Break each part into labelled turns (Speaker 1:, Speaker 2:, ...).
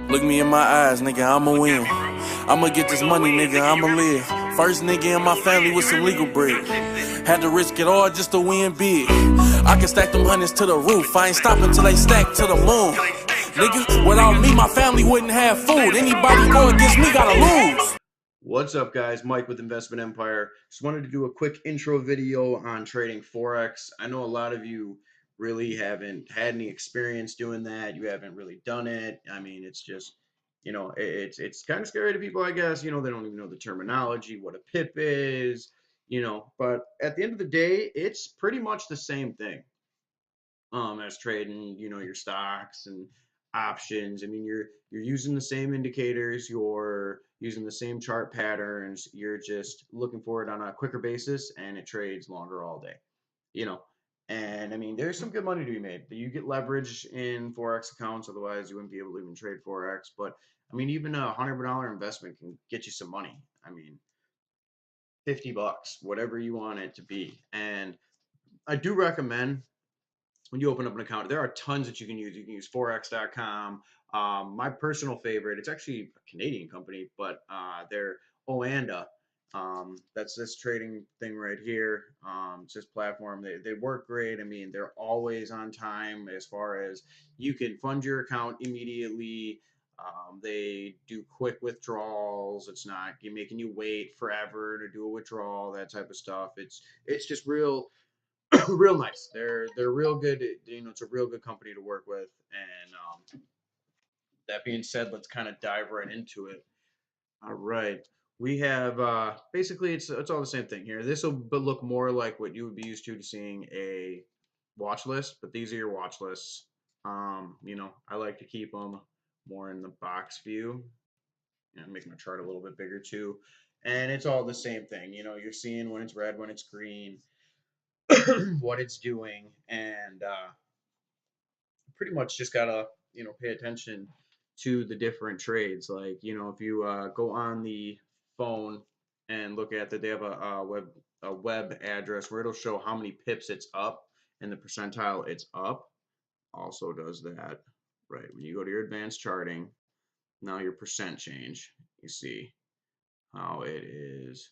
Speaker 1: Look me in my eyes, nigga, I'ma win. I'ma get this money, nigga, I'ma live. First nigga in my family with some legal bread. Had to risk it all just to win big. I can stack them hundreds to the roof. I ain't stopping till they stack to the moon. Nigga, without me, my family wouldn't have food. Anybody go against me gotta lose.
Speaker 2: What's up, guys? Mike with Investment Empire. Just wanted to do a quick intro video on trading Forex. I know a lot of you really haven't had any experience doing that. You haven't really done it. I mean, it's just, it's kind of scary to people, I guess. They don't even know the terminology, what a pip is, but at the end of the day, it's pretty much the same thing as trading, your stocks and options. I mean, you're using the same indicators, you're using the same chart patterns, you're just looking for it on a quicker basis, and it trades longer all day. You know, and I mean, there's some good money to be made. You get leverage in Forex accounts, otherwise you wouldn't be able to even trade Forex. But I mean, even a $100 investment can get you some money. I mean, $50, whatever you want it to be. And I do recommend when you open up an account, there are tons that you can use. You can use forex.com. My personal favorite, it's actually a Canadian company, but they're Oanda. That's this trading thing right here. It's this platform. They work great. I mean, they're always on time as far as you can fund your account immediately. They do quick withdrawals. It's not you making you wait forever to do a withdrawal, that type of stuff. It's just real real nice. They're real good. It's a real good company to work with. And that being said, let's kind of dive right into it. All right, we have basically it's all the same thing here. This will look more like what you would be used to seeing a watch list, but these are your watch lists. I like to keep them more in the box view and make my chart a little bit bigger too. And it's all the same thing. You're seeing when it's red, when it's green, what it's doing, and pretty much just gotta pay attention to the different trades. Like if you go on the phone and look at that, they have a web address where it'll show how many pips it's up and the percentile it's up. Also does that right when you go to your advanced charting. Now your percent change, you see how it is.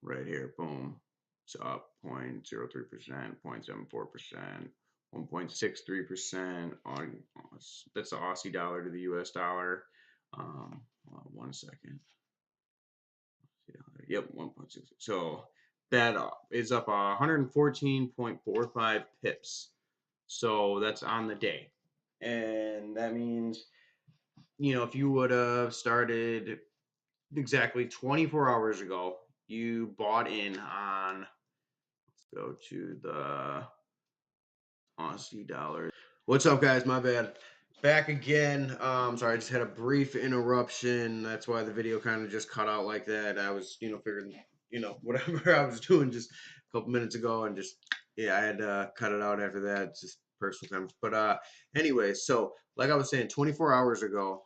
Speaker 2: Right here, boom, it's up 0.03%, 0.74%, 1.63% on that's the Aussie dollar to the US dollar. Hold on 1 second. Yep, 1.6. So that is up 114.45 pips. So that's on the day. And that means, if you would have started exactly 24 hours ago, you bought in on, let's go to the Aussie dollars. What's up, guys? My bad. Back again. Sorry, I just had a brief interruption. That's why the video kind of just cut out like that. I was, figuring, whatever I was doing just a couple minutes ago, and just, yeah, I had to cut it out after that. It's just personal times. But anyway, so like I was saying, 24 hours ago,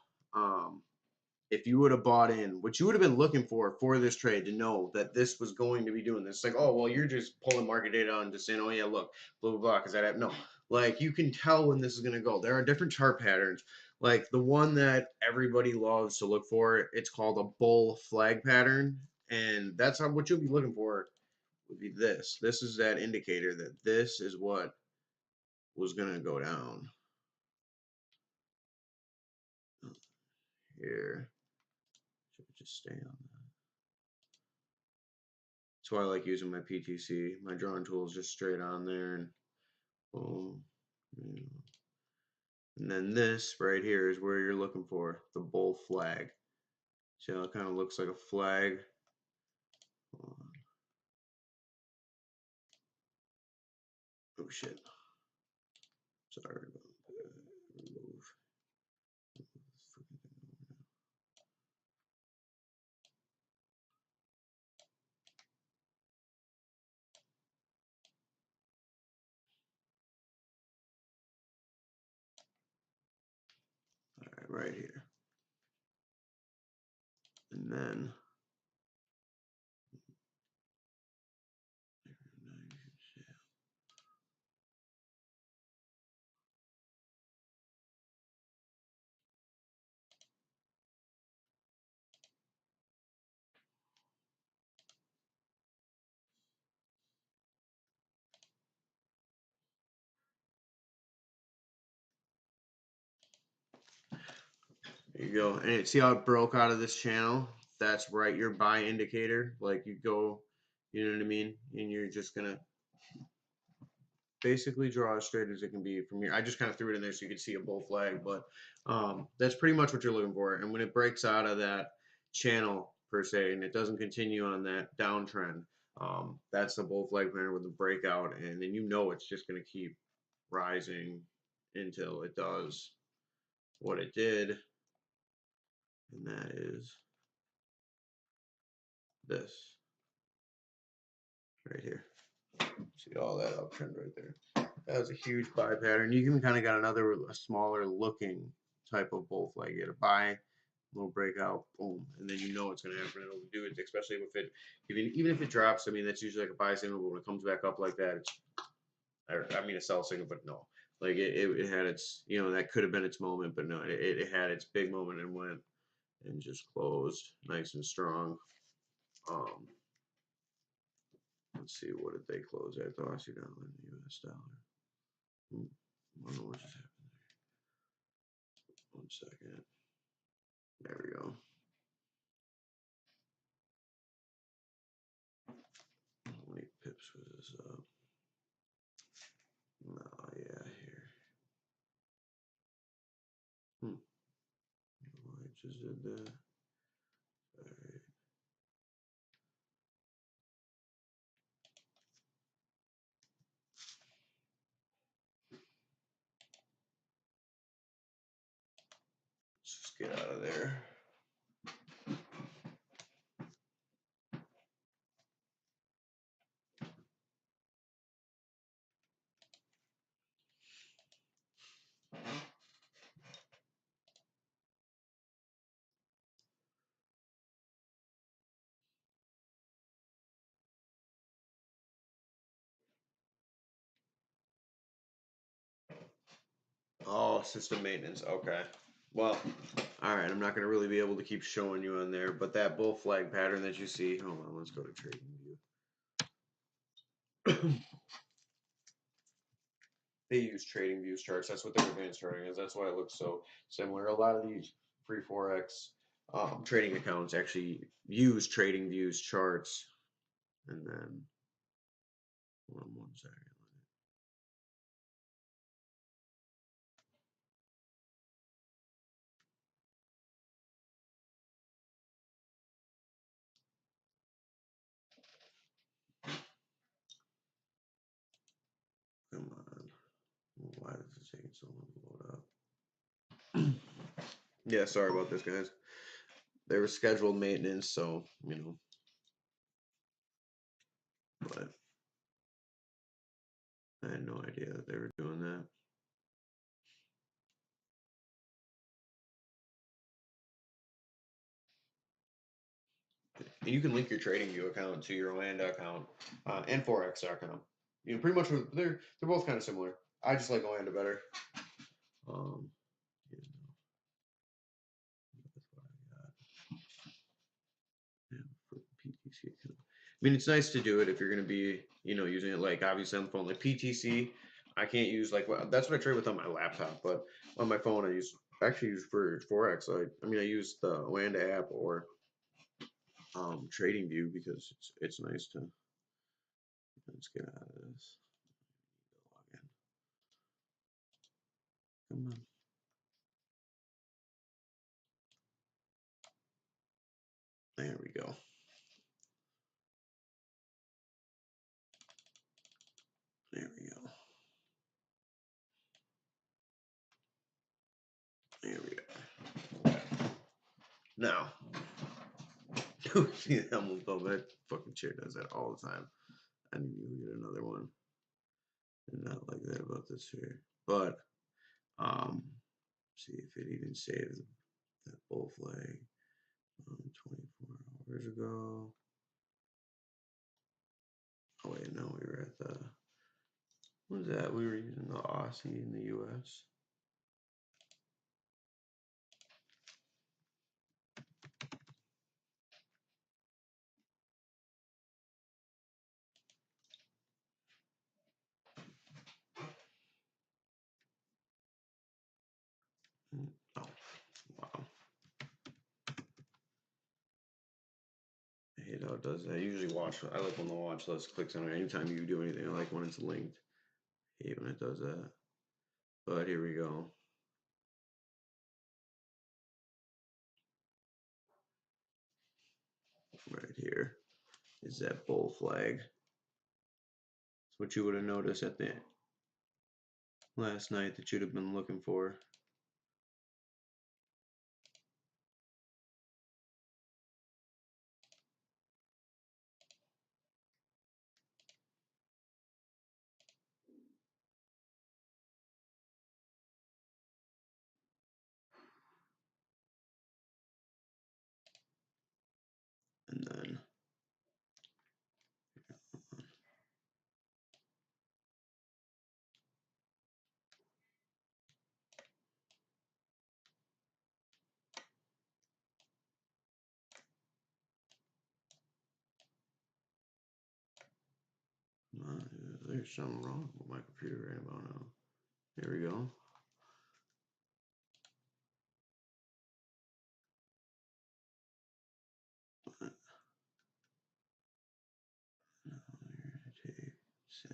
Speaker 2: if you would have bought in, what you would have been looking for this trade to know that this was going to be doing this. Like, oh, well, you're just pulling market data and just saying, oh, yeah, look, blah, blah, blah, because that happened. No, like you can tell when this is going to go. There are different chart patterns. Like the one that everybody loves to look for, it's called a bull flag pattern. And that's what you'll be looking for would be this. This is that indicator that this is what was going to go down here. Should we just stay on that? That's why I like using my PTC. My drawing tool is just straight on there, and boom. And then this right here is where you're looking for the bull flag. See how it kind of looks like a flag? Oh shit. Sorry about that. Remove. All right here. And then There you go. And see how it broke out of this channel? That's right, your buy indicator. Like you go, you know what I mean? And you're just gonna basically draw as straight as it can be from here. I just kind of threw it in there so you could see a bull flag, but that's pretty much what you're looking for. And when it breaks out of that channel per se, and it doesn't continue on that downtrend, that's the bull flag pattern with the breakout, and then you know it's just going to keep rising until it does what it did, and that is this right here. See all that uptrend right there. That was a huge buy pattern. You can kind of got another a smaller looking type of bull flag. You get a buy, little breakout, boom, and then you know it's going to happen. It'll do it, especially if it even if it drops. I mean, that's usually like a buy signal, but when it comes back up like that, it's I mean a sell signal, but no, like it had its, you know, that could have been its moment, but no, it had its big moment and went and just closed nice and strong. Let's see, what did they close at? The Aussie dollar and the US dollar. I don't know what just happened there. 1 second. There we go. How many pips was this up? No, yeah, here. I just did that. Alright. Let's just get out of there. Oh, system maintenance. Okay. Well, all right. I'm not going to really be able to keep showing you on there, but that bull flag pattern that you see. Hold on. Let's go to trading view. They use trading views charts. That's what their advanced charting is. That's why it looks so similar. A lot of these free Forex trading accounts actually use trading views charts. And then, hold on 1 second. Come on. Why is it taking so long to load up? Yeah, sorry about this, guys. They were scheduled maintenance, so, you know. But I had no idea that they were doing that. And you can link your TradingView account to your Land account and Forex account. You know, pretty much they're both kind of similar. I just like Land better. You know, that's what I got. Yeah, for PTC account. I mean, it's nice to do it if you're going to be, you know, using it like obviously on the phone. Like PTC, I can't use like that's what I trade with on my laptop, but on my phone I actually use for Forex. I mean, I use the Land app or TradingView because it's nice to. Let's get out of this. Log in. Come on. There we go. There we go. There we go. Now, see, I almost fell back. Fucking chair does that all the time. I need to get another one. And not like that about this chair. But see if it even saved that bull flag 24 hours ago. Oh wait, no, we were at the what was that? We were using the Aussie in the US. Oh, wow. it does that. I usually I like when the watch list clicks on it. Anytime you do anything, I like when it's linked. I hate when it does that. But here we go. Right here is that bull flag. It's what you would have noticed at the last night that you'd have been looking for. And then there's something wrong with my computer right about now. Here we go.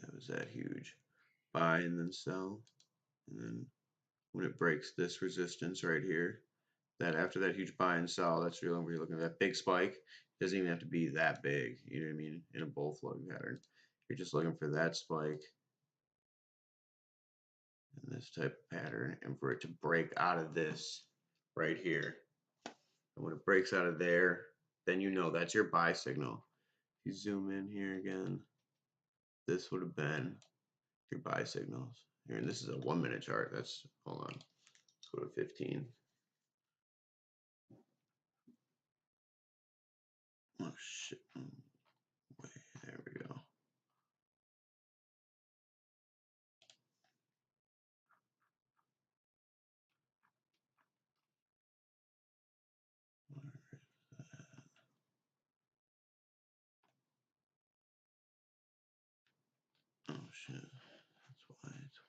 Speaker 2: That was that huge buy and then sell. And then when it breaks this resistance right here, that after that huge buy and sell, that's really where you're looking at that big spike. It doesn't even have to be that big, you know what I mean, in a bull flag pattern. You're just looking for that spike in this type of pattern and for it to break out of this right here. And when it breaks out of there, then you know that's your buy signal. If you zoom in here again, this would have been your buy signals. Here, and this is a 1 minute chart. That's, hold on, let's go to 15. Oh shit. Wait, there we go. Oh shit. That's why it's.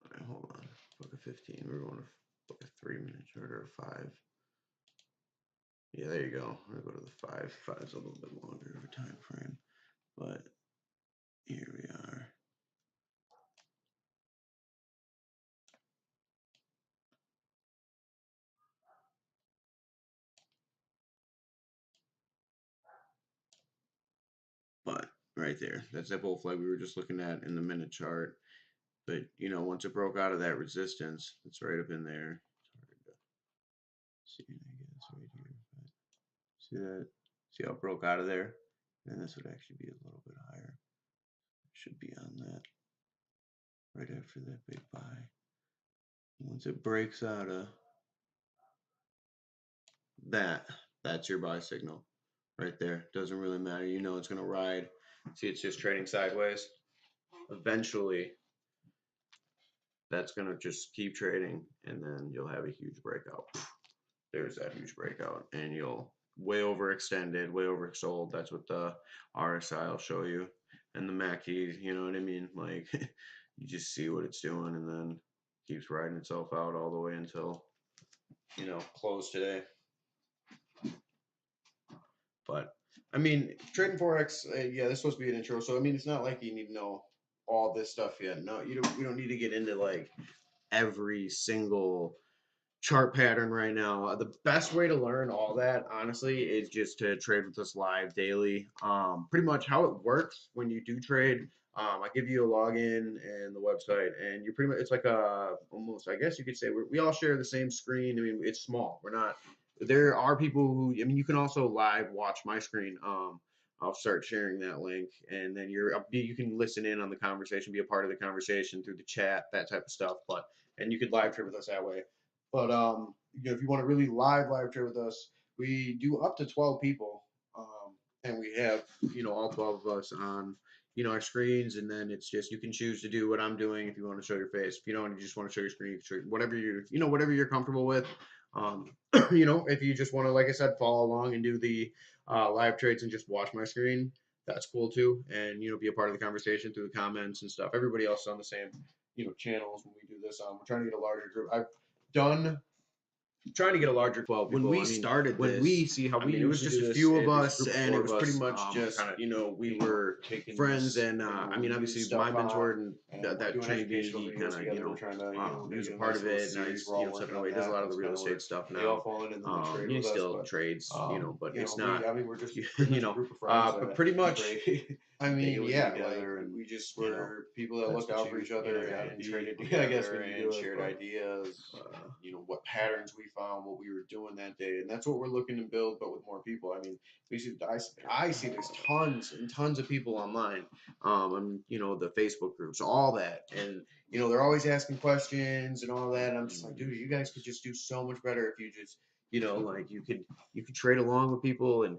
Speaker 2: Alright, hold on. Book a 15. We're going to book a 3 minute chart or a 5. Yeah, there you go. I'm gonna go to the 5. 5's a little bit longer of a time frame. But here we are. But right there, that's that bull flag we were just looking at in the minute chart. But you know, once it broke out of that resistance, it's right up in there. It's hard to see, I guess, right here. But see that? See how it broke out of there? And this would actually be a little bit higher. It should be on that right after that big buy. Once it breaks out of that, that's your buy signal right there. Doesn't really matter. You know it's going to ride. See, it's just trading sideways. Eventually, that's going to just keep trading, and then you'll have a huge breakout. There's that huge breakout, and you'll way overextended, way oversold. That's what the RSI will show you, and the MACD. You know what I mean? Like you just see what it's doing, and then keeps riding itself out all the way until close today. But I mean, trading forex, yeah, this is supposed to be an intro. So I mean, it's not like you need to know all this stuff yet. No, you don't. We don't need to get into like every single chart pattern right now. The best way to learn all that, honestly, is just to trade with us live daily. Pretty much how it works when you do trade. I give you a login and the website, and you're pretty much, it's like a almost, I guess you could say we all share the same screen. I mean, it's small. We're not. There are people who, I mean, you can also live watch my screen. I'll start sharing that link, and then you can listen in on the conversation, be a part of the conversation through the chat, that type of stuff. And you could live trade with us that way. But if you want to really live trade with us, we do up to 12 people, and we have all 12 of us on our screens, and then it's just you can choose to do what I'm doing if you want to show your face. If you don't, you just want to show your screen, whatever whatever you're comfortable with. If you just want to, like I said, follow along and do the live trades and just watch my screen, that's cool too, and be a part of the conversation through the comments and stuff. Everybody else is on the same channels when we do this. We're trying to get a larger group. I've done trying to get a larger
Speaker 3: 12
Speaker 2: when
Speaker 3: people.
Speaker 2: we
Speaker 3: I mean,
Speaker 2: started
Speaker 3: when
Speaker 2: this,
Speaker 3: we see how
Speaker 2: I
Speaker 3: we
Speaker 2: mean, it was
Speaker 3: usually
Speaker 2: just
Speaker 3: do
Speaker 2: a
Speaker 3: this,
Speaker 2: few of
Speaker 3: there's a
Speaker 2: us,
Speaker 3: group of
Speaker 2: and
Speaker 3: four
Speaker 2: it
Speaker 3: of
Speaker 2: was pretty
Speaker 3: us,
Speaker 2: much just,
Speaker 3: kind of,
Speaker 2: you know, we
Speaker 3: you know,
Speaker 2: were
Speaker 3: taking
Speaker 2: friends,
Speaker 3: these,
Speaker 2: and
Speaker 3: you know,
Speaker 2: I mean,
Speaker 3: new
Speaker 2: obviously my
Speaker 3: stuff
Speaker 2: mentor
Speaker 3: on,
Speaker 2: and
Speaker 3: and we're
Speaker 2: that
Speaker 3: doing
Speaker 2: trained me,
Speaker 3: educational
Speaker 2: he
Speaker 3: videos
Speaker 2: kind of, you
Speaker 3: together. We're
Speaker 2: know,
Speaker 3: trying to, you know,
Speaker 2: he was
Speaker 3: make
Speaker 2: a
Speaker 3: it a
Speaker 2: part
Speaker 3: nice
Speaker 2: of
Speaker 3: little
Speaker 2: it. Now
Speaker 3: series.
Speaker 2: he's,
Speaker 3: We're
Speaker 2: you
Speaker 3: all
Speaker 2: know, stepping
Speaker 3: working
Speaker 2: away,
Speaker 3: on
Speaker 2: does a
Speaker 3: that.
Speaker 2: lot of the
Speaker 3: That's
Speaker 2: real
Speaker 3: kind of
Speaker 2: estate
Speaker 3: where
Speaker 2: stuff
Speaker 3: they all
Speaker 2: now.
Speaker 3: fall in and then they trade
Speaker 2: He's
Speaker 3: with us.
Speaker 2: still
Speaker 3: But
Speaker 2: trades, you know, but it's not,
Speaker 3: I mean, we're just pretty
Speaker 2: you
Speaker 3: much a
Speaker 2: know,
Speaker 3: group of friends
Speaker 2: but
Speaker 3: that
Speaker 2: pretty much,
Speaker 3: trade
Speaker 2: I mean,
Speaker 3: daily
Speaker 2: yeah, like
Speaker 3: together, and
Speaker 2: we just
Speaker 3: you know,
Speaker 2: were people that
Speaker 3: that's
Speaker 2: looked
Speaker 3: what
Speaker 2: out for each
Speaker 3: you know
Speaker 2: other
Speaker 3: got to
Speaker 2: and
Speaker 3: be,
Speaker 2: traded
Speaker 3: I guess,
Speaker 2: together
Speaker 3: when you
Speaker 2: and
Speaker 3: do it.
Speaker 2: shared
Speaker 3: But
Speaker 2: ideas, you know, what patterns we found, what we were doing that day, and that's what we're looking to build, but with more people. I mean, we see, I see there's tons and tons of people online, and you know, the Facebook groups, all that, and you know, they're always asking questions and all that. And I'm just like, dude, you guys could just do so much better if you just, you know, like you could trade along with people and,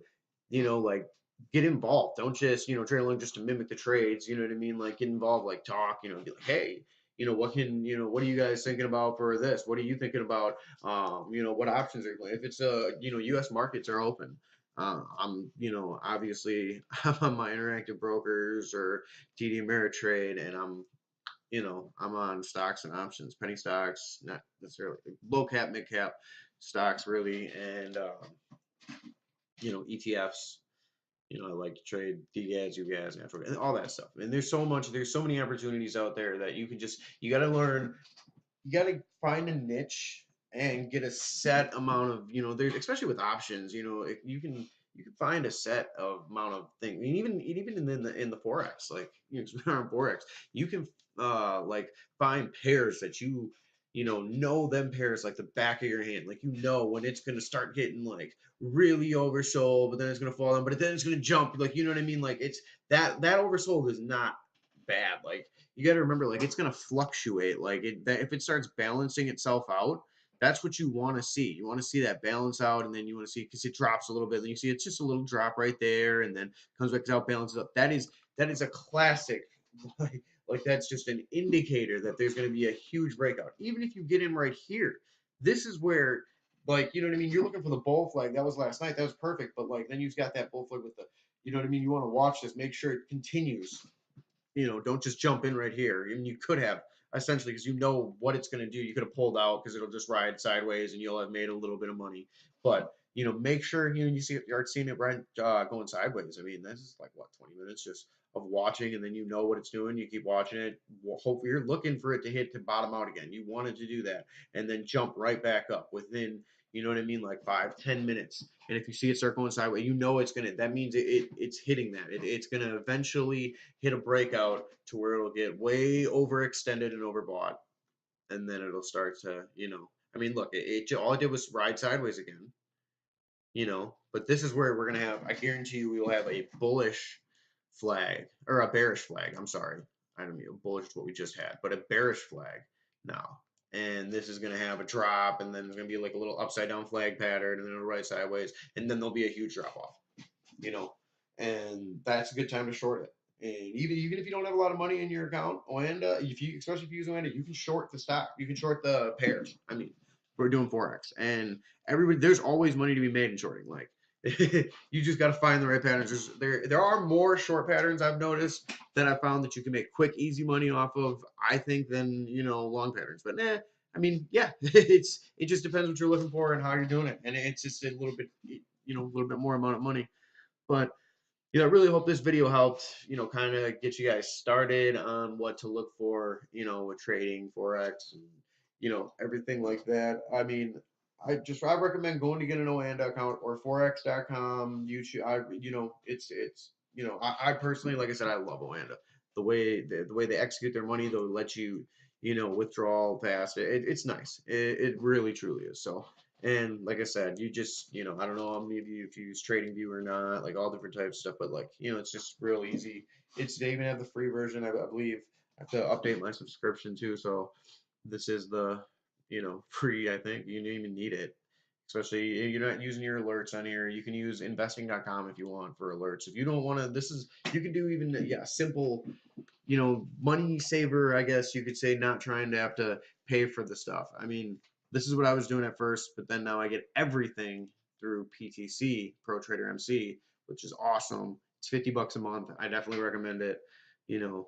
Speaker 2: you know, like get involved. Don't just, you know, trade along just to mimic the trades. You know what I mean? Like get involved, like talk, you know, be like, hey, you know, what can, you know, what are you guys thinking about for this? What are you thinking about? You know, what options are you playing? If it's you know, U.S. markets are open. I'm, you know, obviously I'm on my interactive brokers or TD Ameritrade, and I'm, you know, I'm on stocks and options, penny stocks, not necessarily low cap, mid cap stocks, really, and you know, ETFs. You know, I like to trade DGAS, UGAS, natural gas, all that stuff. And there's so much, there's so many opportunities out there that you can just, you got to learn, you got to find a niche and get a set amount of, you know, there's, especially with options, you know, you can find a set of amount of things. And even in the Forex, like, you know, on Forex, you can like find pairs that you know them pairs like the back of your hand. Like, you know, when it's going to start getting like really oversold, but then it's going to fall down, but then it's going to jump. Like, you know what I mean? Like, it's that oversold is not bad. Like, you got to remember, like, it's going to fluctuate. Like, if it starts balancing itself out, that's what you want to see. You want to see that balance out, and then you want to see, because it drops a little bit, then you see it's just a little drop right there, and then comes back out, balances up. That is a classic. Like that's just an indicator that there's going to be a huge breakout. Even if you get in right here, this is where, like, you know what I mean. You're looking for the bull flag. That was last night. That was perfect. But like then you've got that bull flag with the, you know what I mean. You want to watch this. Make sure it continues. You know, don't just jump in right here. And you could have, essentially, because you know what it's going to do. You could have pulled out because it'll just ride sideways and you'll have made a little bit of money. But you know, make sure you see, you aren't seeing it right going sideways. I mean, this is like what, 20 minutes just of watching, and then you know what it's doing. You keep watching it. Hopefully, you're looking for it to hit to bottom out again. You wanted to do that, and then jump right back up within, you know what I mean, like 5-10 minutes. And if you see it start going sideways, you know it's gonna. That means it's hitting that. It's gonna eventually hit a breakout to where it'll get way overextended and overbought, and then it'll start to, you know. I mean, look, all it did was ride sideways again, you know. But this is where we're gonna have. I guarantee you, we will have a bullish flag or a bearish flag. I'm sorry, I don't mean bullish is what we just had, but a bearish flag now. And this is gonna have a drop, and then there's gonna be like a little upside down flag pattern, and then it'll ride sideways, and then there'll be a huge drop off, you know. And that's a good time to short it. And even if you don't have a lot of money in your account, Oanda, if you, especially if you use Oanda, you can short the stock. You can short the pairs. I mean, we're doing Forex, and everybody, there's always money to be made in shorting. Like, you just got to find the right patterns. There are more short patterns I've noticed that I found that you can make quick, easy money off of, I think, than, you know, long patterns. But nah, I mean, yeah, it just depends what you're looking for and how you're doing it, and it's just a little bit, you know, a little bit more amount of money. But you know, I really hope this video helped, you know, kind of get you guys started on what to look for, you know, with trading Forex and, you know, everything like that. I mean, I recommend going to get an OAND account or Forex.com. You know, it's, you know, I personally, like I said, I love OANDA. The way they execute their money, they'll let you, you know, withdraw fast. It's nice. It really truly is. So, and like I said, you just, you know, I don't know how many of you if you use TradingView or not, like all different types of stuff, but like, you know, it's just real easy. They even have the free version. I believe I have to update my subscription too. So this is the, you know, free, I think. You don't even need it. Especially if you're not using your alerts on here. You can use investing.com if you want for alerts. If you don't want to, this is, you can do even, yeah, simple, you know, money saver, I guess you could say, not trying to have to pay for the stuff. I mean, this is what I was doing at first, but then now I get everything through PTC, Pro Trader MC, which is awesome. It's $50 a month. I definitely recommend it. You know,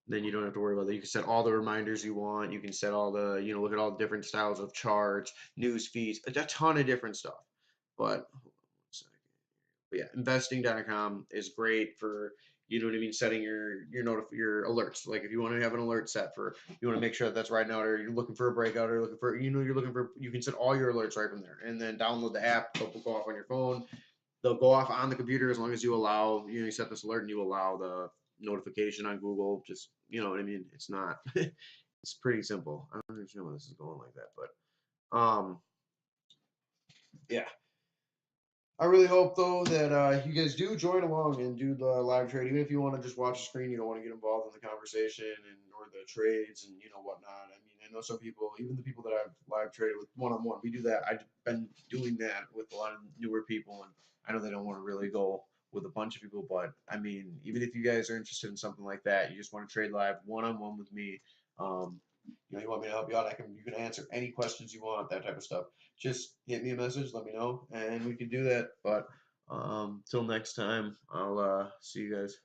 Speaker 2: Then you don't have to worry about that. You can set all the reminders you want. You can set all the, look at all the different styles of charts, news feeds, a ton of different stuff. But, hold on 1 second. But yeah, investing.com is great for, what I mean, setting your alerts. Like if you want to have an alert set for, you want to make sure that that's right now, or you're looking for a breakout, or looking for, you can set all your alerts right from there, and then download the app. They'll go off on your phone. They'll go off on the computer as long as you allow, you set this alert and you allow the notification on Google. Just, you know what I mean? It's not, it's pretty simple. I don't understand why this is going like that, but yeah. I really hope though that you guys do join along and do the live trade, even if you want to just watch the screen. You don't want to get involved in the conversation and or the trades and whatnot. I mean, I know some people, even the people that I've live traded with one on one, we do that. I've been doing that with a lot of newer people, and I know they don't want to really go with a bunch of people, but I mean, even if you guys are interested in something like that, you just want to trade live one on one with me. Um, you want me to help you out? You can answer any questions you want, that type of stuff. Just hit me a message, let me know, and we can do that. But till next time, I'll see you guys.